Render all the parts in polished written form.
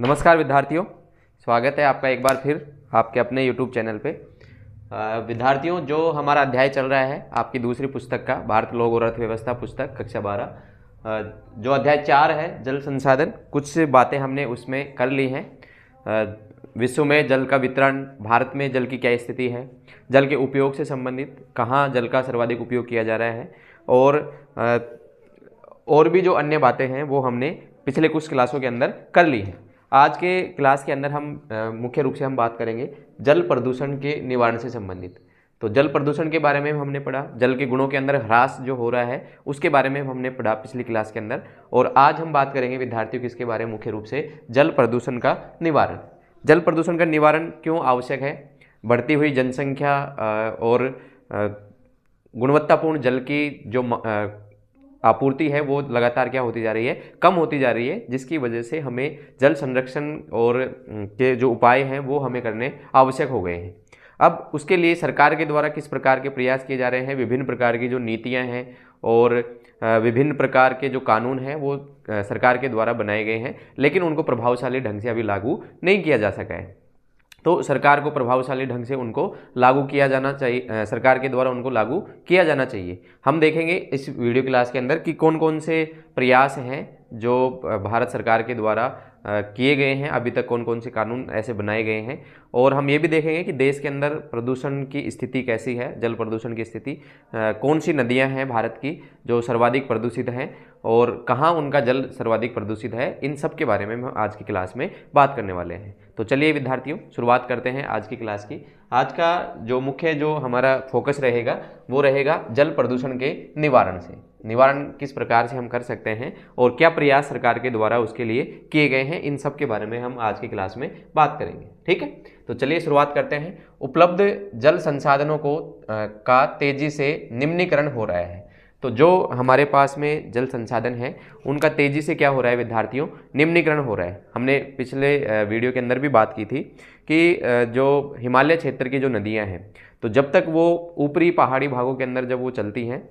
नमस्कार विद्यार्थियों, स्वागत है आपका एक बार फिर आपके अपने YouTube चैनल पे। विद्यार्थियों, जो हमारा अध्याय चल रहा है आपकी दूसरी पुस्तक का, भारत लोक और अर्थव्यवस्था पुस्तक कक्षा 12, जो अध्याय 4 है जल संसाधन, कुछ बातें हमने उसमें कर ली हैं। विश्व में जल का वितरण, भारत में जल की क्या स्थिति है, जल के उपयोग से संबंधित कहाँ जल का सर्वाधिक उपयोग किया जा रहा है, और भी जो अन्य बातें हैं वो हमने पिछले कुछ क्लासों के अंदर कर ली हैं। आज के क्लास के अंदर हम मुख्य रूप से हम बात करेंगे जल प्रदूषण के निवारण से संबंधित। तो जल प्रदूषण के बारे में हमने पढ़ा, जल के गुणों के अंदर ह्रास जो हो रहा है उसके बारे में हमने पढ़ा पिछली क्लास के अंदर। और आज हम बात करेंगे विद्यार्थियों किसके बारे में, मुख्य रूप से जल प्रदूषण का निवारण। जल प्रदूषण का निवारण क्यों आवश्यक है? बढ़ती हुई जनसंख्या और गुणवत्तापूर्ण जल की जो आपूर्ति है वो लगातार क्या होती जा रही है, कम होती जा रही है, जिसकी वजह से हमें जल संरक्षण और के जो उपाय हैं वो हमें करने आवश्यक हो गए हैं। अब उसके लिए सरकार के द्वारा किस प्रकार के प्रयास किए जा रहे हैं, विभिन्न प्रकार की जो नीतियां हैं और विभिन्न प्रकार के जो कानून हैं वो सरकार के द्वारा बनाए गए हैं, लेकिन उनको प्रभावशाली ढंग से अभी लागू नहीं किया जा सका है। तो सरकार को प्रभावशाली ढंग से उनको लागू किया जाना चाहिए, सरकार के द्वारा उनको लागू किया जाना चाहिए। हम देखेंगे इस वीडियो क्लास के अंदर कि कौन कौन से प्रयास हैं जो भारत सरकार के द्वारा किए गए हैं, अभी तक कौन कौन से कानून ऐसे बनाए गए हैं। और हम ये भी देखेंगे कि देश के अंदर प्रदूषण की स्थिति कैसी है, जल प्रदूषण की स्थिति, कौन सी नदियां हैं भारत की जो सर्वाधिक प्रदूषित हैं और कहाँ उनका जल सर्वाधिक प्रदूषित है। इन सब के बारे में हम आज की क्लास में बात करने वाले हैं। तो चलिए विद्यार्थियों, शुरुआत करते हैं आज की क्लास की। आज का जो मुख्य जो हमारा फोकस रहेगा वो रहेगा जल प्रदूषण के निवारण से। निवारण किस प्रकार से हम कर सकते हैं और क्या प्रयास सरकार के द्वारा उसके लिए किए गए हैं, इन सब के बारे में हम आज की क्लास में बात करेंगे। ठीक है, तो चलिए शुरुआत करते हैं। उपलब्ध जल संसाधनों को का तेजी से निम्नीकरण हो रहा है। तो जो हमारे पास में जल संसाधन है उनका तेजी से क्या हो रहा है विद्यार्थियों, निम्नीकरण हो रहा है। हमने पिछले वीडियो के अंदर भी बात की थी कि जो हिमालय क्षेत्र की जो नदियां हैं, तो जब तक वो ऊपरी पहाड़ी भागों के अंदर जब वो चलती हैं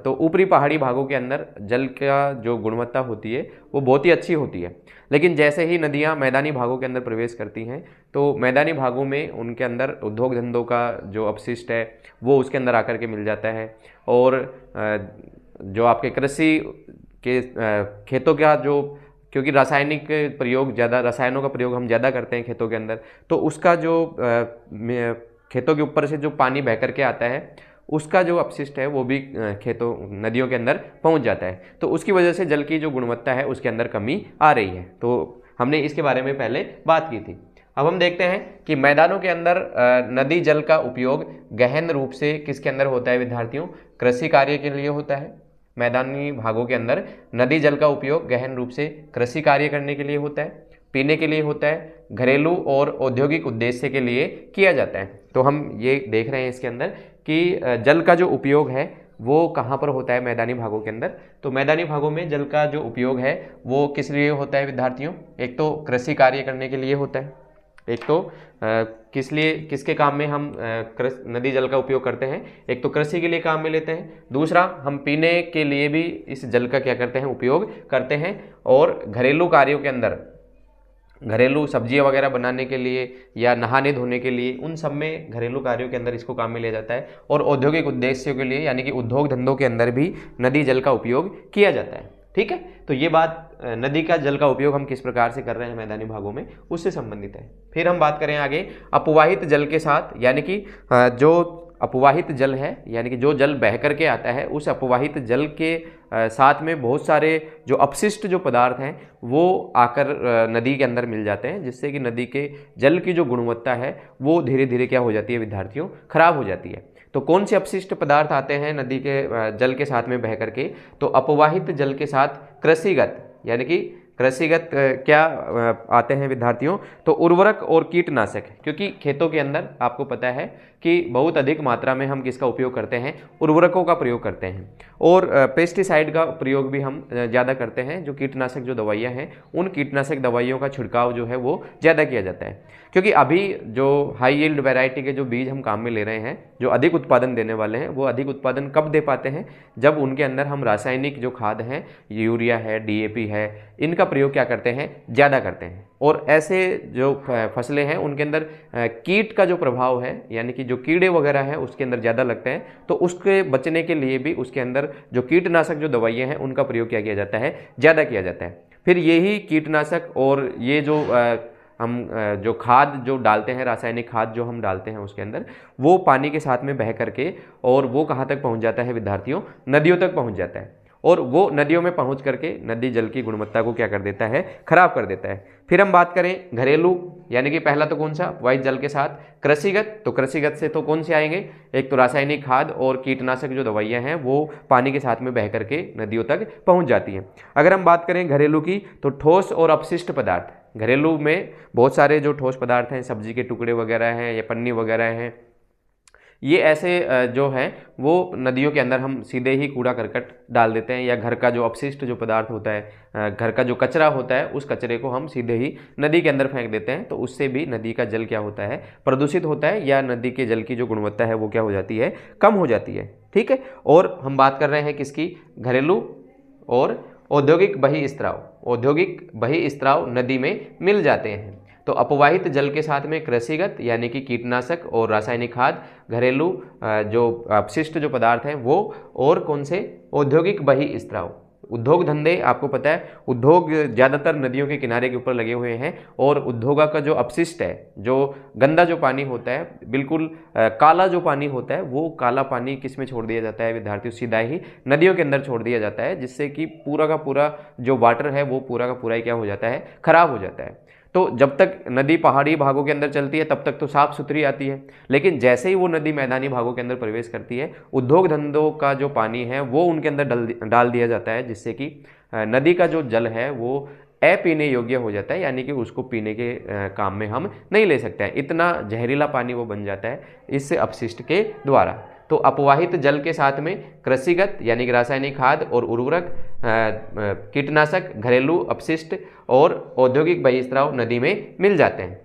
तो ऊपरी पहाड़ी भागों के अंदर जल का जो गुणवत्ता होती है वो बहुत ही अच्छी होती है। लेकिन जैसे ही नदियां मैदानी भागों के अंदर प्रवेश करती हैं तो मैदानी भागों में उनके अंदर उद्योग धंधों का जो अपशिष्ट है वो उसके अंदर आकर के मिल जाता है। और जो आपके कृषि के खेतों का जो, क्योंकि रासायनिक प्रयोग ज़्यादा, रसायनों का प्रयोग हम ज़्यादा करते हैं खेतों के अंदर, तो उसका जो खेतों के ऊपर से जो पानी बह करके आता है उसका जो अपशिष्ट है वो भी खेतों नदियों के अंदर पहुंच जाता है। तो उसकी वजह से जल की जो गुणवत्ता है उसके अंदर कमी आ रही है। तो हमने इसके बारे में पहले बात की थी। अब हम देखते हैं कि मैदानों के अंदर नदी जल का उपयोग गहन रूप से किसके अंदर होता है विद्यार्थियों, कृषि कार्य के लिए होता है। मैदानी भागों के अंदर नदी जल का उपयोग गहन रूप से कृषि कार्य करने के लिए होता है, पीने के लिए होता है, घरेलू और औद्योगिक उद्देश्य के लिए किया जाता है। तो हम ये देख रहे हैं इसके अंदर कि जल का जो उपयोग है वो कहाँ पर होता है, मैदानी भागों के अंदर। तो मैदानी भागों में जल का जो उपयोग है वो किस लिए होता है विद्यार्थियों, एक तो कृषि कार्य करने के लिए होता है, एक तो किस लिए, किसके काम में हम नदी जल का उपयोग करते हैं, एक तो कृषि के लिए काम में लेते हैं, दूसरा हम पीने के लिए भी इस जल का क्या करते हैं, उपयोग करते हैं। और घरेलू कार्यों के अंदर, घरेलू सब्जियां वगैरह बनाने के लिए या नहाने धोने के लिए, उन सब में घरेलू कार्यों के अंदर इसको काम में लिया जाता है। और औद्योगिक उद्देश्यों के लिए यानी कि उद्योग धंधों के अंदर भी नदी जल का उपयोग किया जाता है। ठीक है, तो ये बात नदी का जल का उपयोग हम किस प्रकार से कर रहे हैं मैदानी भागों में उससे संबंधित है। फिर हम बात करें आगे अपवाहित जल के साथ, यानी कि जो अपवाहित जल है यानी कि जो जल बह करके आता है, उस अपवाहित जल के साथ में बहुत सारे जो अपशिष्ट जो पदार्थ हैं वो आकर नदी के अंदर मिल जाते हैं, जिससे कि नदी के जल की जो गुणवत्ता है वो धीरे धीरे क्या हो जाती है विद्यार्थियों, खराब हो जाती है। तो कौन से अपशिष्ट पदार्थ आते हैं नदी के जल के साथ में बह करके, तो अपवाहित जल के साथ कृषिगत, यानी कि कृषिगत क्या आते हैं विद्यार्थियों, तो उर्वरक और कीटनाशक। क्योंकि खेतों के अंदर आपको पता है कि बहुत अधिक मात्रा में हम किसका उपयोग करते हैं, उर्वरकों का प्रयोग करते हैं। और पेस्टिसाइड का प्रयोग भी हम ज़्यादा करते हैं। जो कीटनाशक जो दवाइयाँ हैं उन कीटनाशक दवाइयों का छिड़काव जो है वो ज़्यादा किया जाता है। क्योंकि अभी जो हाई यील्ड वैरायटी के जो बीज हम काम में ले रहे हैं, जो अधिक उत्पादन देने वाले हैं, वो अधिक उत्पादन कब दे पाते हैं, जब उनके अंदर हम रासायनिक जो खाद हैं, यूरिया है, DAP है, इनका प्रयोग क्या करते हैं, ज़्यादा करते हैं। और ऐसे जो फसलें हैं उनके अंदर कीट का जो प्रभाव है, यानी कि जो कीड़े वगैरह हैं उसके अंदर ज़्यादा लगते हैं, तो उसके बचने के लिए भी उसके अंदर जो कीटनाशक जो दवाइयाँ हैं उनका प्रयोग क्या किया जाता है, ज़्यादा किया जाता है। फिर यही कीटनाशक और ये जो हम जो खाद जो डालते हैं, रासायनिक खाद जो हम डालते हैं उसके अंदर, वो पानी के साथ में बह करके और वो कहाँ तक पहुँच जाता है विद्यार्थियों, नदियों तक पहुँच जाता है। और वो नदियों में पहुंच करके नदी जल की गुणवत्ता को क्या कर देता है, खराब कर देता है। फिर हम बात करें घरेलू, यानी कि पहला तो कौन सा, वायु जल के साथ कृषिगत। तो कृषिगत से तो कौन से आएंगे, एक तो रासायनिक खाद और कीटनाशक जो दवाइयाँ हैं वो पानी के साथ में बह करके नदियों तक पहुँच जाती हैं। अगर हम बात करें घरेलू की, तो ठोस और अपशिष्ट पदार्थ। घरेलू में बहुत सारे जो ठोस पदार्थ हैं, सब्जी के टुकड़े वगैरह हैं या पन्नी वगैरह हैं, ये ऐसे जो हैं वो नदियों के अंदर हम सीधे ही कूड़ा करकट डाल देते हैं, या घर का जो अपशिष्ट जो पदार्थ होता है, घर का जो कचरा होता है, उस कचरे को हम सीधे ही नदी के अंदर फेंक देते हैं। तो उससे भी नदी का जल क्या होता है, प्रदूषित होता है, या नदी के जल की जो गुणवत्ता है वो क्या हो जाती है, कम हो जाती है। ठीक है। और हम बात कर रहे हैं किसकी, घरेलू और औद्योगिक बहिस्त्राव। औद्योगिक बहिस्त्राव नदी में मिल जाते हैं। तो अपवाहित जल के साथ में कृषिगत यानी कि कीटनाशक और रासायनिक खाद, घरेलू जो अपशिष्ट जो पदार्थ हैं वो, और कौन से, औद्योगिक बहिस्त्राव। उद्योग धंधे, आपको पता है उद्योग ज़्यादातर नदियों के किनारे के ऊपर लगे हुए हैं, और उद्योगों का जो अपशिष्ट है, जो गंदा जो पानी होता है, बिल्कुल काला जो पानी होता है, वो काला पानी किस में छोड़ दिया जाता है विद्यार्थियों, सीधा ही नदियों के अंदर छोड़ दिया जाता है, जिससे कि पूरा का पूरा जो वाटर है वो पूरा का पूरा ही क्या हो जाता है, खराब हो जाता है। तो जब तक नदी पहाड़ी भागों के अंदर चलती है तब तक तो साफ सुथरी आती है, लेकिन जैसे ही वो नदी मैदानी भागों के अंदर प्रवेश करती है, उद्योग धंधों का जो पानी है वो उनके अंदर डाल दिया जाता है, जिससे कि नदी का जो जल है वो अपीने योग्य हो जाता है, यानी कि उसको पीने के काम में हम नहीं ले सकते हैं। इतना जहरीला पानी वो बन जाता है इस अपशिष्ट के द्वारा। तो अपवाहित जल के साथ में कृषिगत यानी कि रासायनिक खाद और उर्वरक, कीटनाशक, घरेलू अपशिष्ट और औद्योगिक बहिस्त्राव नदी में मिल जाते हैं।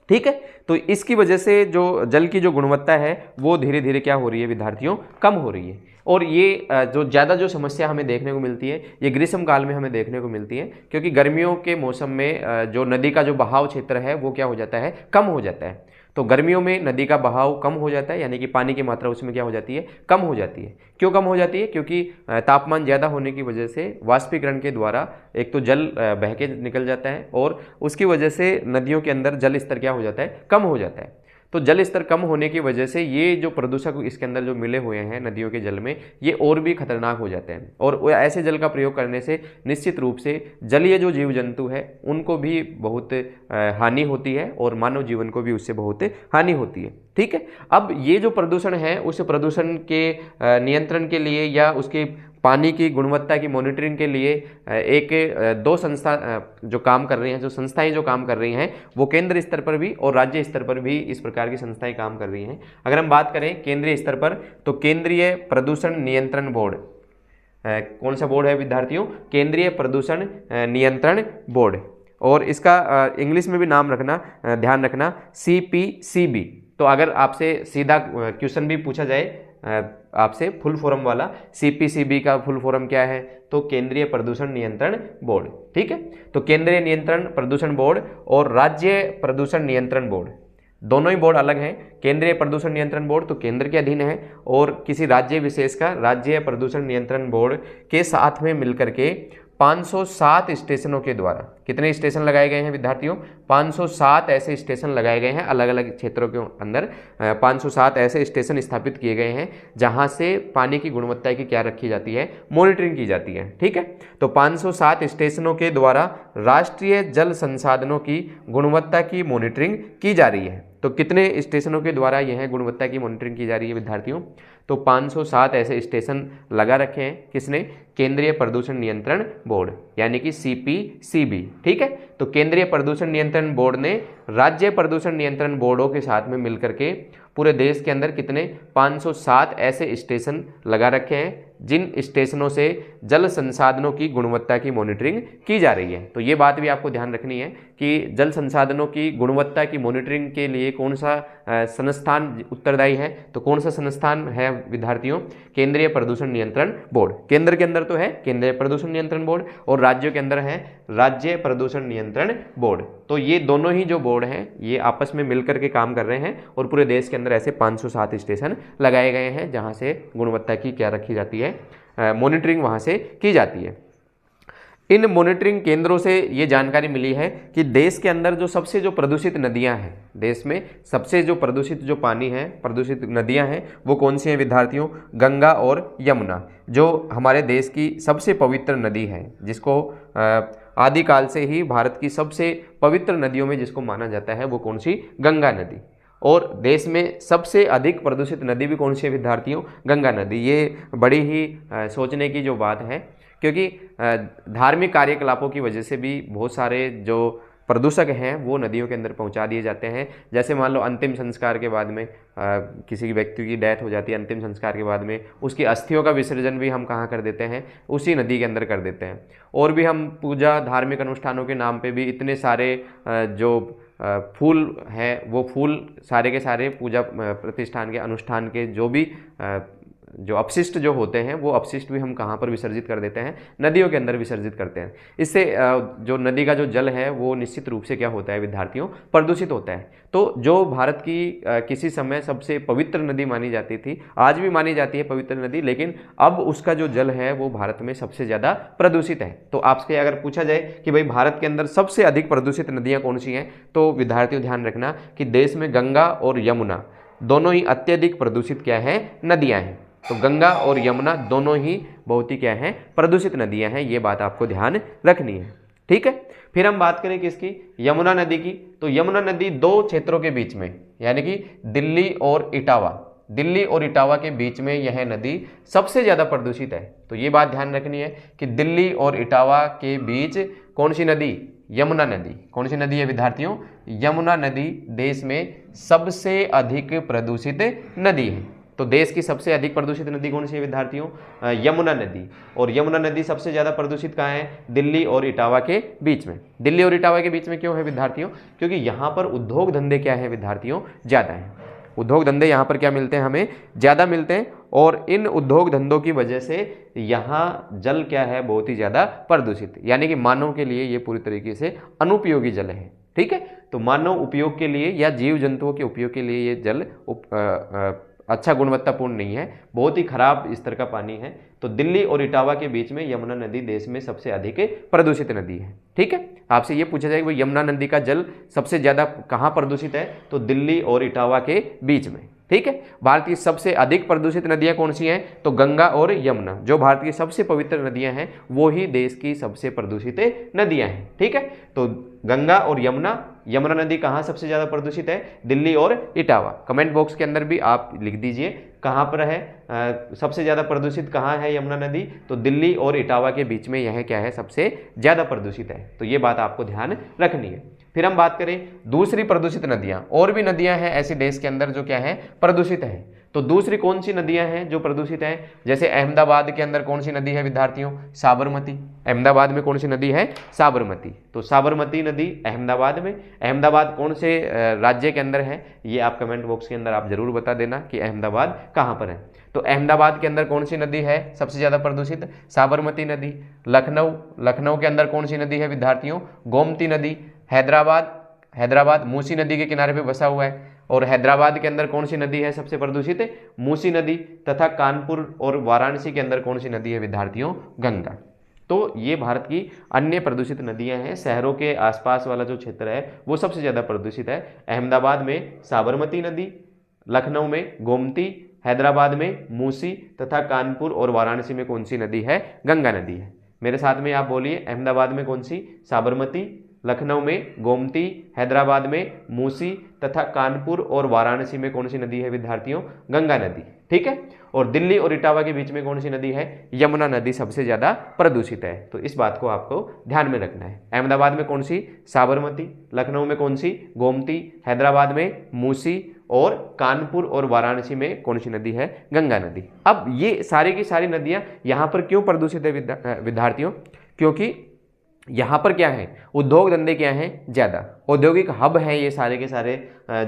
ठीक है। तो इसकी वजह से जो जल की जो गुणवत्ता है वो धीरे धीरे क्या हो रही है विद्यार्थियों, कम हो रही है। और ये जो ज़्यादा जो समस्या हमें देखने को मिलती है ये ग्रीष्म काल में हमें देखने को मिलती है, क्योंकि गर्मियों के मौसम में जो नदी का जो बहाव क्षेत्र है वो क्या हो जाता है, कम हो जाता है। तो गर्मियों में नदी का बहाव कम हो जाता है, यानी कि पानी की मात्रा उसमें क्या हो जाती है, कम हो जाती है। क्यों कम हो जाती है, क्योंकि तापमान ज़्यादा होने की वजह से वाष्पीकरण के द्वारा एक तो जल बह के निकल जाता है, और उसकी वजह से नदियों के अंदर जल स्तर क्या हो जाता है, कम हो जाता है। तो जल स्तर कम होने की वजह से ये जो प्रदूषक इसके अंदर जो मिले हुए हैं नदियों के जल में, ये और भी खतरनाक हो जाते हैं। और ऐसे जल का प्रयोग करने से निश्चित रूप से जलीय जो जीव जंतु है उनको भी बहुत हानि होती है, और मानव जीवन को भी उससे बहुत हानि होती है। ठीक है। अब ये जो प्रदूषण है उस प्रदूषण के नियंत्रण के लिए या उसके पानी की गुणवत्ता की मॉनिटरिंग के लिए एक दो संस्था जो काम कर रही हैं, जो संस्थाएं जो काम कर रही हैं, वो केंद्र स्तर पर भी और राज्य स्तर पर भी इस प्रकार की संस्थाएं काम कर रही हैं। अगर हम बात करें केंद्रीय स्तर पर, तो केंद्रीय प्रदूषण नियंत्रण बोर्ड, कौन सा बोर्ड है विद्यार्थियों, केंद्रीय प्रदूषण नियंत्रण बोर्ड, और इसका इंग्लिश में भी नाम रखना, ध्यान रखना, CPCB। तो अगर आपसे सीधा क्वेश्चन भी पूछा जाए आपसे फुल फॉर्म वाला, CPCB का फुल फॉर्म क्या है, तो केंद्रीय प्रदूषण नियंत्रण बोर्ड। ठीक है। तो केंद्रीय नियंत्रण प्रदूषण बोर्ड और राज्य प्रदूषण नियंत्रण बोर्ड, दोनों ही बोर्ड अलग हैं। केंद्रीय प्रदूषण नियंत्रण बोर्ड तो केंद्र के अधीन है, और किसी राज्य विशेष का राज्य प्रदूषण नियंत्रण बोर्ड के साथ में मिलकर के 507 स्टेशनों के द्वारा, कितने स्टेशन लगाए गए हैं विद्यार्थियों, 507 ऐसे स्टेशन लगाए गए हैं अलग अलग क्षेत्रों के अंदर। 507 ऐसे स्टेशन स्थापित किए गए हैं जहां से पानी की गुणवत्ता की क्या रखी जाती है, मॉनिटरिंग की जाती है। ठीक है। तो 507 स्टेशनों के द्वारा राष्ट्रीय जल संसाधनों की गुणवत्ता की मॉनिटरिंग की जा रही है। तो कितने स्टेशनों के द्वारा यह गुणवत्ता की मॉनिटरिंग की जा रही है विद्यार्थियों, तो 507 ऐसे स्टेशन लगा रखे हैं, किसने, केंद्रीय प्रदूषण नियंत्रण बोर्ड यानी कि CPCB। ठीक है। तो केंद्रीय प्रदूषण नियंत्रण बोर्ड ने राज्य प्रदूषण नियंत्रण बोर्डों के साथ में मिलकर के पूरे देश के अंदर कितने 507 ऐसे स्टेशन लगा रखे हैं जिन स्टेशनों से जल संसाधनों की गुणवत्ता की मॉनिटरिंग की जा रही है। तो ये बात भी आपको ध्यान रखनी है कि जल संसाधनों की गुणवत्ता की मॉनिटरिंग के लिए कौन सा संस्थान उत्तरदायी है। तो कौन सा संस्थान है विद्यार्थियों? केंद्रीय प्रदूषण नियंत्रण बोर्ड। केंद्र के अंदर तो है केंद्रीय प्रदूषण नियंत्रण बोर्ड और राज्यों के अंदर है राज्य प्रदूषण नियंत्रण बोर्ड। तो ये दोनों ही जो बोर्ड हैं ये आपस में मिलकर के काम कर रहे हैं और पूरे देश के अंदर ऐसे 507 स्टेशन लगाए गए हैं जहां से गुणवत्ता की क्या रखी जाती है, मॉनिटरिंग वहां से की जाती है। इन मॉनिटरिंग केंद्रों से ये जानकारी मिली है कि देश के अंदर जो सबसे जो प्रदूषित नदियां हैं, देश में सबसे जो प्रदूषित जो पानी है, प्रदूषित नदियां हैं, वो कौन सी हैं विद्यार्थियों? गंगा और यमुना, जो हमारे देश की सबसे पवित्र नदी है, जिसको आदिकाल से ही भारत की सबसे पवित्र नदियों में जिसको माना जाता है वो कौन सी? गंगा नदी। और देश में सबसे अधिक प्रदूषित नदी भी कौन सी है विद्यार्थियों? गंगा नदी। ये बड़ी ही सोचने की जो बात है, क्योंकि धार्मिक कार्यकलापों की वजह से भी बहुत सारे जो प्रदूषक हैं वो नदियों के अंदर पहुंचा दिए जाते हैं। जैसे मान लो अंतिम संस्कार के बाद में किसी व्यक्ति की डेथ हो जाती है, अंतिम संस्कार के बाद में उसकी अस्थियों का विसर्जन भी हम कहाँ कर देते हैं? उसी नदी के अंदर कर देते हैं। और भी हम पूजा धार्मिक अनुष्ठानों के नाम पे भी इतने सारे जो फूल हैं वो फूल सारे के सारे पूजा प्रतिष्ठान के अनुष्ठान के जो अपशिष्ट जो होते हैं वो अपशिष्ट भी हम कहाँ पर विसर्जित कर देते हैं? नदियों के अंदर विसर्जित करते हैं। इससे जो नदी का जो जल है वो निश्चित रूप से क्या होता है विद्यार्थियों? प्रदूषित होता है। तो जो भारत की किसी समय सबसे पवित्र नदी मानी जाती थी, आज भी मानी जाती है पवित्र नदी, लेकिन अब उसका जो जल है वो भारत में सबसे ज़्यादा प्रदूषित है। तो आपसे अगर पूछा जाए कि भाई भारत के अंदर सबसे अधिक प्रदूषित नदियाँ कौन सी हैं, तो विद्यार्थियों ध्यान रखना कि देश में गंगा और यमुना दोनों ही अत्यधिक प्रदूषित क्या है? नदियाँ हैं। तो गंगा और यमुना दोनों ही बहुत ही क्या हैं? प्रदूषित नदियां हैं। ये बात आपको ध्यान रखनी है, ठीक है। फिर हम बात करें किसकी? यमुना नदी की। तो यमुना नदी दो क्षेत्रों के बीच में, यानी कि दिल्ली और इटावा के बीच में यह नदी सबसे ज़्यादा प्रदूषित है। तो ये बात ध्यान रखनी है कि दिल्ली और इटावा के बीच कौन सी नदी? यमुना नदी। कौन सी नदी है विद्यार्थियों? यमुना नदी देश में सबसे अधिक प्रदूषित नदी है। तो देश की सबसे अधिक प्रदूषित नदी कौन सी है विद्यार्थियों? यमुना नदी। और यमुना नदी सबसे ज़्यादा प्रदूषित कहाँ है? दिल्ली और इटावा के बीच में। दिल्ली और इटावा के बीच में क्यों है विद्यार्थियों? क्योंकि यहाँ पर उद्योग धंधे क्या है विद्यार्थियों? ज़्यादा हैं। उद्योग धंधे यहाँ पर क्या मिलते हैं? हमें ज़्यादा मिलते हैं। और इन उद्योग धंधों की वजह से यहाँ जल क्या है? बहुत ही ज़्यादा प्रदूषित, यानी कि मानव के लिए ये पूरी तरीके से अनुपयोगी जल है, ठीक है। तो मानव उपयोग के लिए या जीव जंतुओं के उपयोग के लिए ये जल अच्छा गुणवत्तापूर्ण नहीं है, बहुत ही खराब स्तर का पानी है। तो दिल्ली और इटावा के बीच में यमुना नदी देश में सबसे अधिक प्रदूषित नदी है, ठीक है। आपसे ये पूछा जाएगा यमुना नदी का जल सबसे ज़्यादा कहाँ प्रदूषित है? तो दिल्ली और इटावा के बीच में, ठीक है। भारत की सबसे अधिक प्रदूषित नदियाँ कौन सी हैं? तो गंगा और यमुना। जो भारत की सबसे पवित्र नदियाँ हैं वो ही देश की सबसे प्रदूषित नदियाँ हैं, ठीक है। तो गंगा और यमुना नदी कहाँ सबसे ज़्यादा प्रदूषित है? दिल्ली और इटावा। कमेंट बॉक्स के अंदर भी आप लिख दीजिए कहाँ पर है सबसे ज़्यादा प्रदूषित कहाँ है यमुना नदी? तो दिल्ली और इटावा के बीच में यह क्या है? सबसे ज़्यादा प्रदूषित है। तो ये बात आपको ध्यान रखनी है। फिर हम बात करें दूसरी प्रदूषित नदियाँ। और भी नदियाँ हैं ऐसे देश के अंदर जो क्या है? प्रदूषित है। तो दूसरी कौन सी नदियां हैं जो प्रदूषित हैं? जैसे अहमदाबाद के अंदर कौन सी नदी है विद्यार्थियों? साबरमती। अहमदाबाद में कौन सी नदी है? साबरमती। तो साबरमती नदी अहमदाबाद में। अहमदाबाद कौन से राज्य के अंदर है? ये आप कमेंट बॉक्स के अंदर आप जरूर बता देना कि अहमदाबाद कहाँ पर है। तो अहमदाबाद के अंदर कौन सी नदी है सबसे ज़्यादा प्रदूषित? साबरमती नदी। लखनऊ के अंदर कौन सी नदी है विद्यार्थियों? गोमती नदी। हैदराबाद मूसी नदी के किनारे पे बसा हुआ है। और हैदराबाद के अंदर कौन सी नदी है सबसे प्रदूषित? मूसी नदी। तथा कानपुर और वाराणसी के अंदर कौन सी नदी है विद्यार्थियों? गंगा। तो ये भारत की अन्य प्रदूषित नदियां हैं। शहरों के आसपास वाला जो क्षेत्र है वो सबसे ज़्यादा प्रदूषित है। अहमदाबाद में साबरमती नदी, लखनऊ में गोमती, हैदराबाद में मूसी तथा कानपुर और वाराणसी में कौन सी नदी है? गंगा नदी है। मेरे साथ में आप बोलिए, अहमदाबाद में कौन सी? साबरमती, लखनऊ में गोमती, हैदराबाद में मूसी तथा कानपुर और वाराणसी में कौन सी नदी है विद्यार्थियों? गंगा नदी, ठीक है। और दिल्ली और इटावा के बीच में कौन सी नदी है? यमुना नदी सबसे ज़्यादा प्रदूषित है। तो इस बात को आपको ध्यान में रखना है। अहमदाबाद में कौन सी? साबरमती। लखनऊ में कौन सी? गोमती। हैदराबाद में मूसी और कानपुर और वाराणसी में कौन सी नदी है? गंगा नदी। अब ये सारी की सारी नदियां यहाँ पर क्यों प्रदूषित है विद्यार्थियों? क्योंकि यहाँ पर क्या है, उद्योग धंधे क्या हैं? ज़्यादा औद्योगिक हब हैं ये सारे के सारे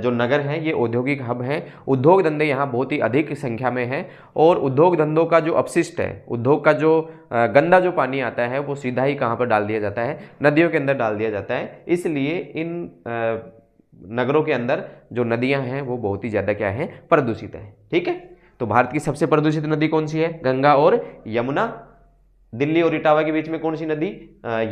जो नगर हैं ये औद्योगिक हब हैं। उद्योग धंधे यहाँ बहुत ही अधिक संख्या में हैं और उद्योग धंधों का जो अपशिष्ट है, उद्योग का जो गंदा जो पानी आता है वो सीधा ही कहाँ पर डाल दिया जाता है? नदियों के अंदर डाल दिया जाता है। इसलिए इन नगरों के अंदर जो नदियाँ हैं वो बहुत ही ज़्यादा क्या है? प्रदूषित है। ठीक है, तो भारत की सबसे प्रदूषित नदी कौन सी है? गंगा और यमुना। दिल्ली और इटावा के बीच में कौन सी नदी?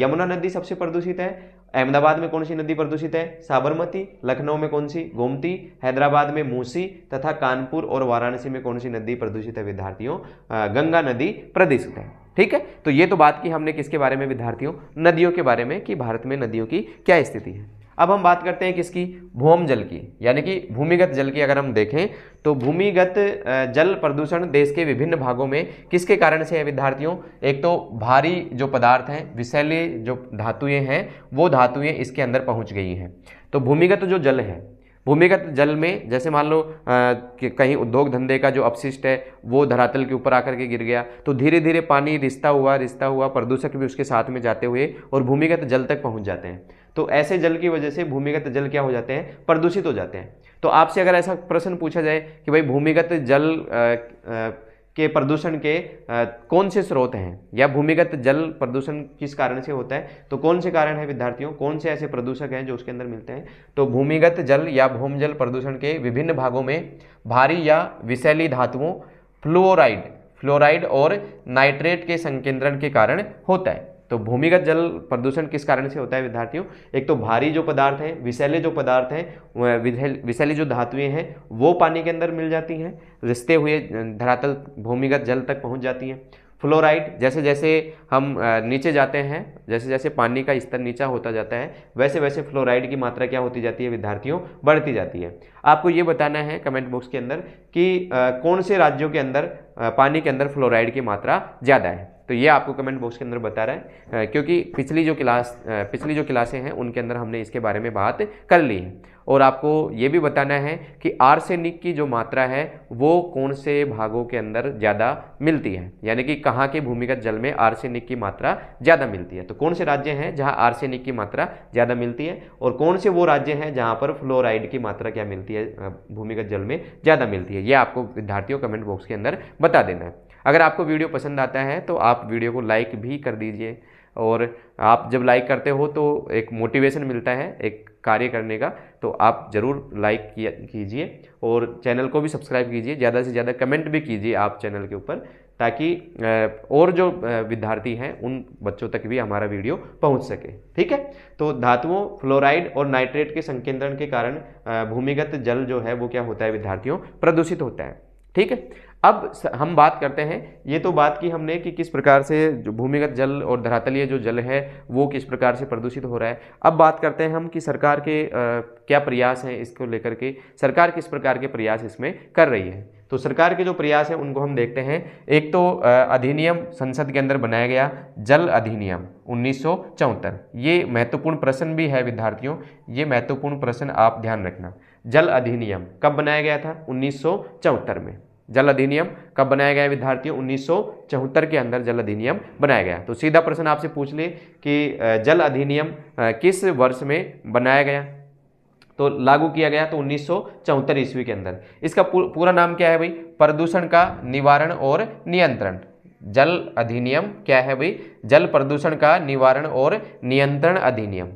यमुना नदी सबसे प्रदूषित है। अहमदाबाद में कौन सी नदी प्रदूषित है? साबरमती। लखनऊ में कौन सी? गोमती। हैदराबाद में मूसी तथा कानपुर और वाराणसी में कौन सी नदी प्रदूषित है विद्यार्थियों? गंगा नदी प्रदूषित है। ठीक है, तो ये तो बात की हमने किसके बारे में विद्यार्थियों? नदियों के बारे में, कि भारत में नदियों की क्या स्थिति है। अब हम बात करते हैं किसकी? भूम जल की, यानी कि भूमिगत जल की। अगर हम देखें तो भूमिगत जल प्रदूषण देश के विभिन्न भागों में किसके कारण से है विद्यार्थियों? एक तो भारी जो पदार्थ हैं, विषैले जो धातुएं हैं, वो धातुएं इसके अंदर पहुंच गई हैं। तो भूमिगत जो जल है, भूमिगत जल में जैसे मान लो कि कहीं उद्योग धंधे का जो अपशिष्ट है वो धरातल के ऊपर आकर के गिर गया, तो धीरे धीरे पानी रिसता हुआ प्रदूषक भी उसके साथ में जाते हुए और भूमिगत जल तक पहुंच जाते हैं। तो ऐसे जल की वजह से भूमिगत जल क्या हो जाते हैं? प्रदूषित हो जाते हैं। तो आपसे अगर ऐसा प्रश्न पूछा जाए कि भाई भूमिगत जल के प्रदूषण के कौन से स्रोत हैं या भूमिगत जल प्रदूषण किस कारण से होता है, तो कौन से कारण है विद्यार्थियों? कौन से ऐसे प्रदूषक हैं जो उसके अंदर मिलते हैं? तो भूमिगत जल या भूम जल प्रदूषण के विभिन्न भागों में भारी या विषैली धातुओं, फ्लोराइड और नाइट्रेट के संकेंद्रण के कारण होता है। तो भूमिगत जल प्रदूषण किस कारण से होता है विद्यार्थियों? एक तो भारी जो पदार्थ हैं, विषैले जो पदार्थ हैं, विषैली जो धातुएं हैं वो पानी के अंदर मिल जाती हैं, रिसते हुए धरातल भूमिगत जल तक पहुंच जाती हैं। फ्लोराइड, जैसे जैसे हम नीचे जाते हैं, जैसे जैसे पानी का स्तर नीचा होता जाता है, वैसे वैसे फ्लोराइड की मात्रा क्या होती जाती है विद्यार्थियों? बढ़ती जाती है। आपको ये बताना है कमेंट बॉक्स के अंदर कि कौन से राज्यों के अंदर पानी के अंदर फ्लोराइड की मात्रा ज़्यादा है। तो ये आपको कमेंट बॉक्स के अंदर बता रहा है, क्योंकि पिछली जो क्लासें हैं उनके अंदर हमने इसके बारे में बात कर ली है। और आपको ये भी बताना है कि आर्सेनिक की जो मात्रा है वो कौन से भागों के अंदर ज़्यादा मिलती है, यानी कि कहाँ के भूमिगत जल में आर्सेनिक की मात्रा ज़्यादा मिलती है। तो कौन से राज्य हैं जहाँ आर्सेनिक की मात्रा ज़्यादा मिलती है और कौन से वो राज्य हैं जहाँ पर फ्लोराइड की मात्रा क्या मिलती है, भूमिगत जल में ज़्यादा मिलती है। ये आपको विद्यार्थियों कमेंट बॉक्स के अंदर बता देना है। अगर आपको वीडियो पसंद आता है तो आप वीडियो को लाइक भी कर दीजिए, और आप जब लाइक करते हो तो एक मोटिवेशन मिलता है एक कार्य करने का, तो आप ज़रूर लाइक कीजिए और चैनल को भी सब्सक्राइब कीजिए, ज़्यादा से ज़्यादा कमेंट भी कीजिए आप चैनल के ऊपर, ताकि और जो विद्यार्थी हैं उन बच्चों तक भी हमारा वीडियो पहुंच सके। ठीक है, तो धातुओं, फ्लोराइड और नाइट्रेट के संकेंद्रण के कारण भूमिगत जल जो है वो क्या होता है विद्यार्थियों? प्रदूषित होता है। ठीक है, अब हम बात करते हैं, ये तो बात की हमने कि किस प्रकार से जो भूमिगत जल और धरातलीय जो जल है वो किस प्रकार से प्रदूषित हो रहा है। अब बात करते हैं हम कि सरकार के क्या प्रयास हैं इसको लेकर के, सरकार किस प्रकार के प्रयास इसमें कर रही है। तो सरकार के जो प्रयास हैं उनको हम देखते हैं। एक तो अधिनियम संसद के अंदर बनाया गया जल अधिनियम 1974। ये महत्वपूर्ण प्रश्न भी है विद्यार्थियों, ये महत्वपूर्ण प्रश्न आप ध्यान रखना। जल अधिनियम कब बनाया गया था? 1974 में। जल अधिनियम कब बनाया गया विद्यार्थियों? 1974 के अंदर जल अधिनियम बनाया गया। तो सीधा प्रश्न आपसे पूछ ले कि जल अधिनियम किस वर्ष में बनाया गया, तो लागू किया गया? तो 1974 ईस्वी के अंदर। इसका पूरा नाम क्या है भाई? प्रदूषण का निवारण और नियंत्रण। जल अधिनियम क्या है भाई? जल प्रदूषण का निवारण और नियंत्रण अधिनियम।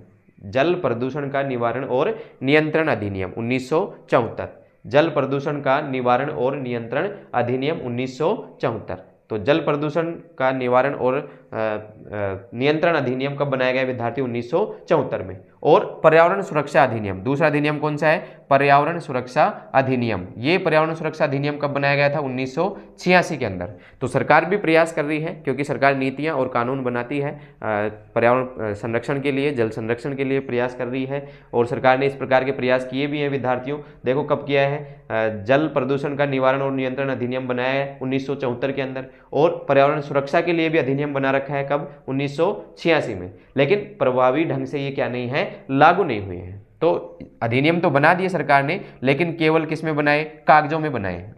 जल प्रदूषण का निवारण और नियंत्रण अधिनियम 1974। जल प्रदूषण का निवारण और नियंत्रण अधिनियम 1974। तो जल प्रदूषण का निवारण और नियंत्रण अधिनियम कब बनाया गया विद्यार्थी? 1974 में। और पर्यावरण सुरक्षा अधिनियम, दूसरा अधिनियम कौन सा है? पर्यावरण सुरक्षा अधिनियम। ये पर्यावरण सुरक्षा अधिनियम कब बनाया गया था? 1986 के अंदर। तो सरकार भी प्रयास कर रही है, क्योंकि सरकार नीतियां और कानून बनाती है पर्यावरण संरक्षण के लिए, जल संरक्षण के लिए प्रयास कर रही है। और सरकार ने इस प्रकार के प्रयास किए भी हैं विद्यार्थियों। देखो कब किया है, जल प्रदूषण का निवारण और नियंत्रण अधिनियम बनाया है 1974 के अंदर, और पर्यावरण सुरक्षा के लिए भी अधिनियम बना रखा है कब? 1986 में। लेकिन प्रभावी ढंग से ये क्या नहीं है, लागू नहीं हुए हैं। तो अधिनियम तो बना दिए सरकार ने, लेकिन केवल किस में बनाए, कागजों में बनाए।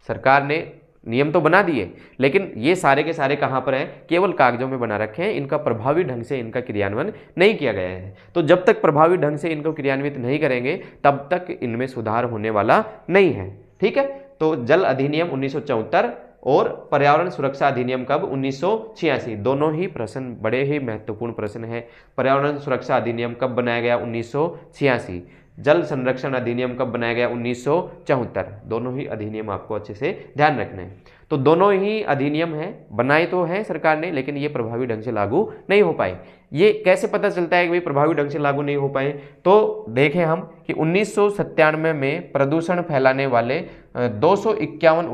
सरकार ने नियम तो बना दिए, लेकिन ये सारे के सारे कहाँ पर हैं, केवल कागजों में बना रखे हैं। इनका प्रभावी ढंग से इनका क्रियान्वयन नहीं किया गया है। तो जब तक प्रभावी ढंग से इनको क्रियान्वित नहीं करेंगे तब तक इनमें सुधार होने वाला नहीं है। ठीक है, तो जल अधिनियम 1974 और पर्यावरण सुरक्षा अधिनियम कब, 1986। दोनों ही प्रश्न बड़े ही महत्वपूर्ण प्रश्न है। पर्यावरण सुरक्षा अधिनियम कब बनाया गया, 1986। जल संरक्षण अधिनियम कब बनाया गया, 1974। दोनों ही अधिनियम आपको अच्छे से ध्यान रखना है। तो दोनों ही अधिनियम हैं, बनाए तो हैं सरकार ने, लेकिन ये प्रभावी ढंग से लागू नहीं हो पाए। ये कैसे पता चलता है कि भाई प्रभावी ढंग से लागू नहीं हो पाए, तो देखें हम कि 1997 में प्रदूषण फैलाने वाले 251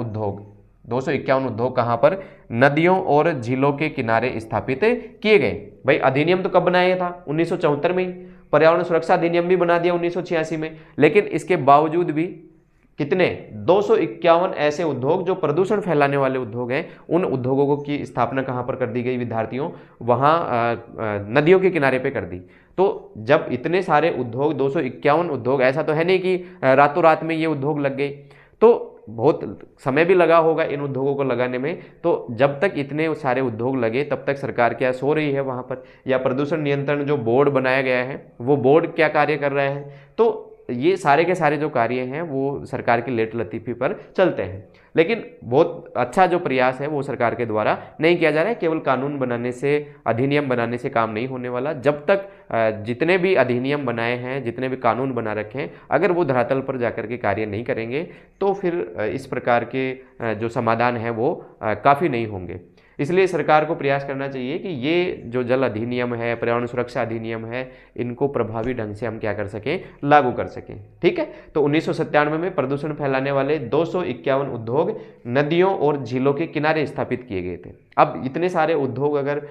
उद्योग कहाँ पर, नदियों और झीलों के किनारे स्थापित किए गए। भाई अधिनियम तो कब बनाया था, 1974 में ही। पर्यावरण सुरक्षा अधिनियम भी बना दिया 1986 में, लेकिन इसके बावजूद भी कितने, 251 ऐसे उद्योग जो प्रदूषण फैलाने वाले उद्योग हैं, उन उद्योगों की स्थापना कहाँ पर कर दी गई विद्यार्थियों, वहाँ नदियों के किनारे पे कर दी। तो जब इतने सारे उद्योग, 251 उद्योग, ऐसा तो है नहीं कि रातों रात में ये उद्योग लग गए, तो बहुत समय भी लगा होगा इन उद्योगों को लगाने में। तो जब तक इतने सारे उद्योग लगे तब तक सरकार क्या सो रही है वहाँ पर, या प्रदूषण नियंत्रण जो बोर्ड बनाया गया है वो बोर्ड क्या कार्य कर रहा है। तो ये सारे के सारे जो कार्य हैं वो सरकार की लेट लतीफ़ी पर चलते हैं, लेकिन बहुत अच्छा जो प्रयास है वो सरकार के द्वारा नहीं किया जा रहा है। केवल कानून बनाने से, अधिनियम बनाने से काम नहीं होने वाला। जब तक जितने भी अधिनियम बनाए हैं, जितने भी कानून बना रखे हैं, अगर वो धरातल पर जाकर के कार्य नहीं करेंगे तो फिर इस प्रकार के जो समाधान है वो काफ़ी नहीं होंगे। इसलिए सरकार को प्रयास करना चाहिए कि ये जो जल अधिनियम है, पर्यावरण सुरक्षा अधिनियम है, इनको प्रभावी ढंग से हम क्या कर सकें, लागू कर सकें। ठीक है, तो 1997 में प्रदूषण फैलाने वाले 251 उद्योग नदियों और झीलों के किनारे स्थापित किए गए थे। अब इतने सारे उद्योग अगर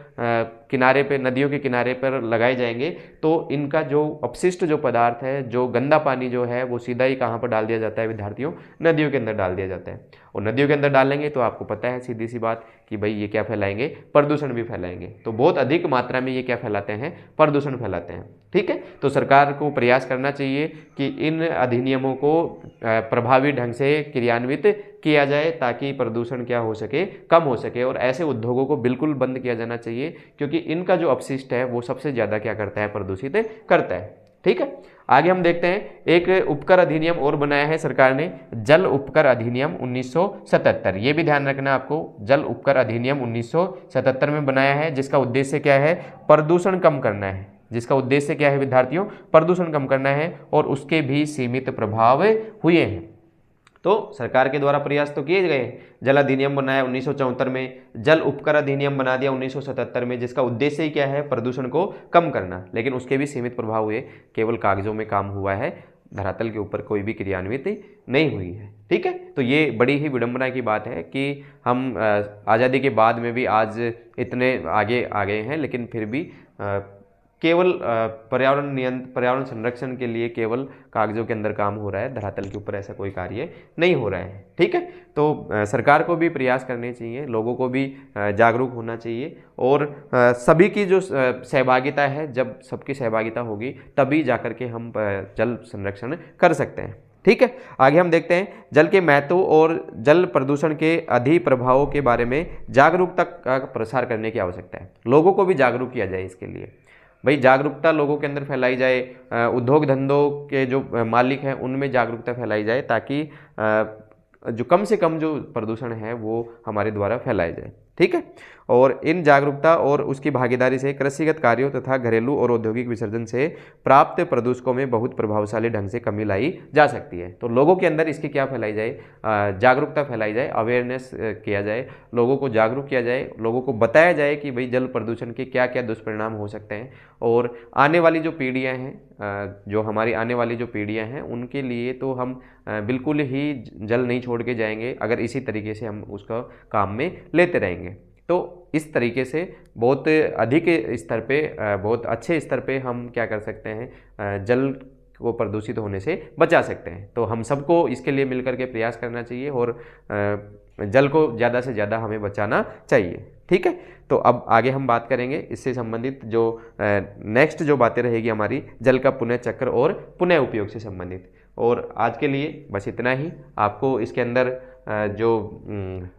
किनारे पे, नदियों के किनारे पर लगाए जाएंगे तो इनका जो अपशिष्ट जो पदार्थ है, जो गंदा पानी जो है, वो सीधा ही कहाँ पर डाल दिया जाता है विद्यार्थियों, नदियों के अंदर डाल दिया जाता है। और नदियों के अंदर डालेंगे तो आपको पता है सीधी सी बात कि भाई ये क्या फैलाएंगे, प्रदूषण भी फैलाएंगे। तो बहुत अधिक मात्रा में ये क्या फैलाते हैं, प्रदूषण फैलाते हैं। ठीक है, तो सरकार को प्रयास करना चाहिए कि इन अधिनियमों को प्रभावी ढंग से क्रियान्वित किया जाए ताकि प्रदूषण क्या हो सके, कम हो सके। और ऐसे उद्योगों को बिल्कुल बंद किया जाना चाहिए, क्योंकि इनका जो अपशिष्ट है वो सबसे ज़्यादा क्या करता है, प्रदूषित करता है। ठीक है, आगे हम देखते हैं, एक उपकर अधिनियम और बनाया है सरकार ने, जल उपकर अधिनियम 1977। ये भी ध्यान रखना आपको, जल उपकर अधिनियम 1977 में बनाया है, जिसका उद्देश्य क्या है, प्रदूषण कम करना है। जिसका उद्देश्य क्या है विद्यार्थियों, प्रदूषण कम करना है, और उसके भी सीमित प्रभाव हुए हैं। तो सरकार के द्वारा प्रयास तो किए गए। जल अधिनियम बनाया 1974 में, जल उपकर अधिनियम बना दिया 1977 में, जिसका उद्देश्य ही क्या है, प्रदूषण को कम करना, लेकिन उसके भी सीमित प्रभाव हुए। केवल कागजों में काम हुआ है, धरातल के ऊपर कोई भी क्रियान्वित नहीं हुई है। ठीक है, तो ये बड़ी ही विडंबना की बात है कि हम आज़ादी के बाद में भी आज इतने आगे आ गए हैं, लेकिन फिर भी केवल पर्यावरण संरक्षण के लिए केवल कागजों के अंदर काम हो रहा है, धरातल के ऊपर ऐसा कोई कार्य नहीं हो रहा है। ठीक है, तो सरकार को भी प्रयास करने चाहिए, लोगों को भी जागरूक होना चाहिए, और सभी की जो सहभागिता है, जब सबकी सहभागिता होगी तभी जाकर के हम जल संरक्षण कर सकते हैं। ठीक है, आगे हम देखते हैं, जल के महत्व और जल प्रदूषण के अधिप्रभावों के बारे में जागरूकता का प्रसार करने की आवश्यकता है। लोगों को भी जागरूक किया जाए इसके लिए। भाई जागरूकता लोगों के अंदर फैलाई जाए, उद्योग धंधों के जो मालिक हैं उनमें जागरूकता फैलाई जाए, ताकि जो कम से कम जो प्रदूषण है वो हमारे द्वारा फैलाया जाए। ठीक है, और इन जागरूकता और उसकी भागीदारी से कृषिगत कार्यों तथा घरेलू और औद्योगिक विसर्जन से प्राप्त प्रदूषकों में बहुत प्रभावशाली ढंग से कमी लाई जा सकती है। तो लोगों के अंदर इसकी क्या फैलाई जाए, जागरूकता फैलाई जाए, अवेयरनेस किया जाए, लोगों को जागरूक किया जाए, लोगों को बताया जाए कि भाई जल प्रदूषण के क्या क्या दुष्परिणाम हो सकते हैं। और आने वाली जो पीढ़ियाँ हैं, जो हमारी आने वाली जो पीढ़ियाँ हैं, उनके लिए तो हम बिल्कुल ही जल नहीं छोड़ के जाएंगे अगर इसी तरीके से हम उसका काम में लेते रहेंगे। तो इस तरीके से बहुत अधिक स्तर पे, बहुत अच्छे स्तर पे हम क्या कर सकते हैं, जल को प्रदूषित होने से बचा सकते हैं। तो हम सबको इसके लिए मिलकर के प्रयास करना चाहिए और जल को ज़्यादा से ज़्यादा हमें बचाना चाहिए। ठीक है, तो अब आगे हम बात करेंगे इससे संबंधित जो नेक्स्ट जो बातें रहेगी हमारी जल का पुनः चक्र और पुनः उपयोग से संबंधित। और आज के लिए बस इतना ही। आपको इसके अंदर जो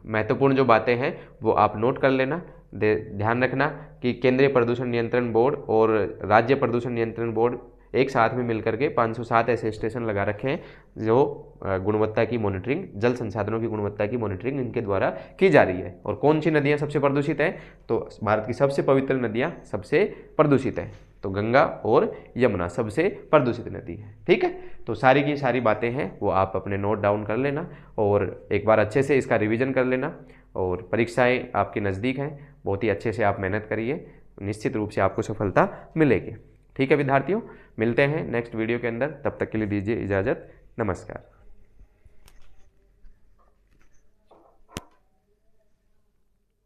महत्वपूर्ण जो बातें हैं वो आप नोट कर लेना। ध्यान रखना कि केंद्रीय प्रदूषण नियंत्रण बोर्ड और राज्य प्रदूषण नियंत्रण बोर्ड एक साथ में मिलकर के 507 ऐसे स्टेशन लगा रखे हैं जो गुणवत्ता की मॉनिटरिंग, जल संसाधनों की गुणवत्ता की मॉनिटरिंग इनके द्वारा की जा रही है। और कौन सी नदियाँ सबसे प्रदूषित हैं? तो भारत की सबसे पवित्र नदियाँ सबसे प्रदूषित हैं, तो गंगा और यमुना सबसे प्रदूषित नदी है। ठीक है, तो सारी की सारी बातें हैं वो आप अपने नोट डाउन कर लेना और एक बार अच्छे से इसका रिवीजन कर लेना। और परीक्षाएं आपके नज़दीक हैं, बहुत ही अच्छे से आप मेहनत करिए, निश्चित रूप से आपको सफलता मिलेगी। ठीक है विद्यार्थियों, मिलते हैं नेक्स्ट वीडियो के अंदर, तब तक के लिए दीजिए इजाज़त। नमस्कार।